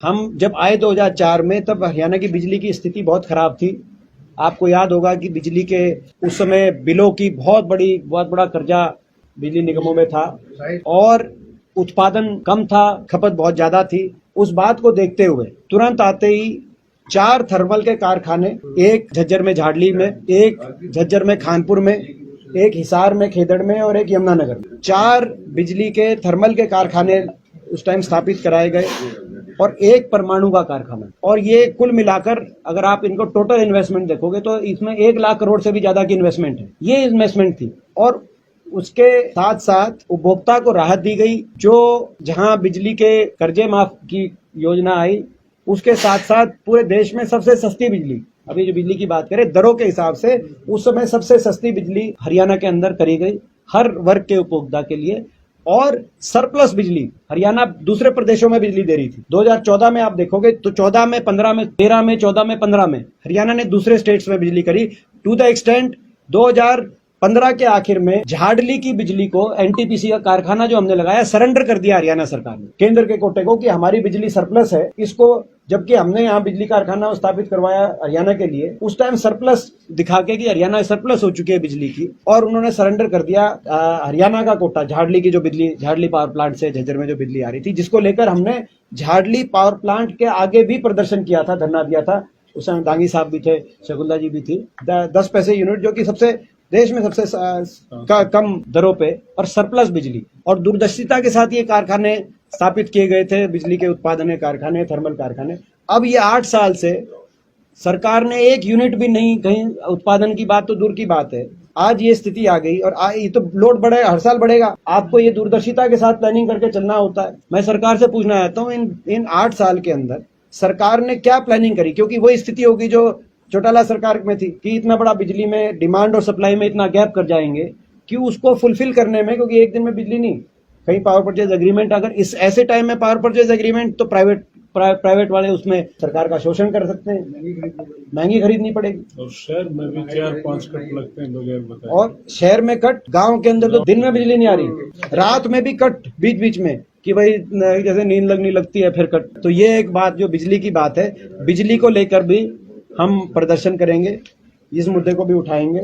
हम जब आए 2004 में, तब हरियाणा की बिजली की स्थिति बहुत खराब थी। आपको याद होगा कि बिजली के उस समय बिलों की बहुत बड़ा कर्जा बिजली निगमों में था और उत्पादन कम था, खपत बहुत ज्यादा थी। उस बात को देखते हुए तुरंत आते ही 4 थर्मल के कारखाने, एक झज्जर में झाड़ली में, एक झज्जर में खानपुर में, एक हिसार में खेदड़ में और एक यमुनानगर में, 4 बिजली के थर्मल के कारखाने उस टाइम स्थापित कराए गए और एक परमाणु का कारखाना। और ये कुल मिलाकर अगर आप इनको टोटल इन्वेस्टमेंट देखोगे तो इसमें 1 लाख करोड़ से भी ज्यादा की इन्वेस्टमेंट है। ये इन्वेस्टमेंट थी और उसके साथ साथ उपभोक्ता को राहत दी गई। जो जहां बिजली के कर्जे माफ की योजना आई, उसके साथ साथ पूरे देश में सबसे सस्ती बिजली, अभी जो बिजली की बात करें दरों के हिसाब से, उस समय सबसे सस्ती बिजली हरियाणा के अंदर करी गई हर वर्ग के उपभोक्ता के लिए। और सरप्लस बिजली हरियाणा दूसरे प्रदेशों में बिजली दे रही थी। 2014 में आप देखोगे तो 14 में, 15 में, 13 में, 14 में, 15 में हरियाणा ने दूसरे स्टेट्स में बिजली करी, टू द एक्सटेंट 2015 के आखिर में झाड़ली की बिजली को एनटीपीसी का कारखाना जो हमने लगाया, सरेंडर कर दिया हरियाणा सरकार ने केंद्र के कोटे को कि हमारी बिजली सरप्लस है इसको। जबकि हमने यहाँ बिजली कारखाना स्थापित करवाया हरियाणा के लिए, उस टाइम सरप्लस दिखा के कि हरियाणा सरप्लस हो चुकी है बिजली की, और उन्होंने सरेंडर कर दिया हरियाणा का कोटा झाड़ली की जो बिजली, झाड़ली पावर प्लांट से झज्जर में जो बिजली आ रही थी, जिसको लेकर हमने झाड़ली पावर प्लांट के आगे भी प्रदर्शन किया था, धरना दिया था। उस समय दांगी साहब भी थे, शकुल्ला जी भी थी। 10 पैसे यूनिट, जो कि सबसे देश में सबसे कम दरों पे और सरप्लस बिजली, और दूरदर्शिता के साथ ये कारखाने स्थापित किए गए थे, बिजली के उत्पादन कारखाने, थर्मल कारखाने। अब ये 8 साल से सरकार ने 1 यूनिट भी नहीं, कहीं उत्पादन की बात तो दूर की बात है। आज ये स्थिति आ गई और ये तो लोड बढ़ेगा, हर साल बढ़ेगा। आपको ये दूरदर्शिता के साथ प्लानिंग करके चलना होता है। मैं सरकार से पूछना चाहता हूँ, इन 8 साल के अंदर सरकार ने क्या प्लानिंग करी? क्योंकि वही स्थिति होगी जो चौटाला सरकार में थी कि इतना बड़ा बिजली में डिमांड और सप्लाई में इतना गैप कर जाएंगे कि उसको फुलफिल करने में, क्योंकि एक दिन में बिजली नहीं, कहीं पावर परचेज एग्रीमेंट, अगर इस ऐसे टाइम में पावर परचेज एग्रीमेंट, तो प्राइवेट वाले उसमें सरकार का शोषण कर सकते हैं, महंगी खरीदनी पड़ेगी। और शहर में भी 4-5 कट लगते हैं बगैर बताए। और शहर में कट, गांव के अंदर तो दिन में बिजली नहीं आ रही, रात में भी कट बीच बीच में, कि भाई जैसे नींद लगनी लगती है फिर कट। तो ये एक बात जो बिजली की बात है, बिजली को लेकर भी हम प्रदर्शन करेंगे, इस मुद्दे को भी उठाएंगे।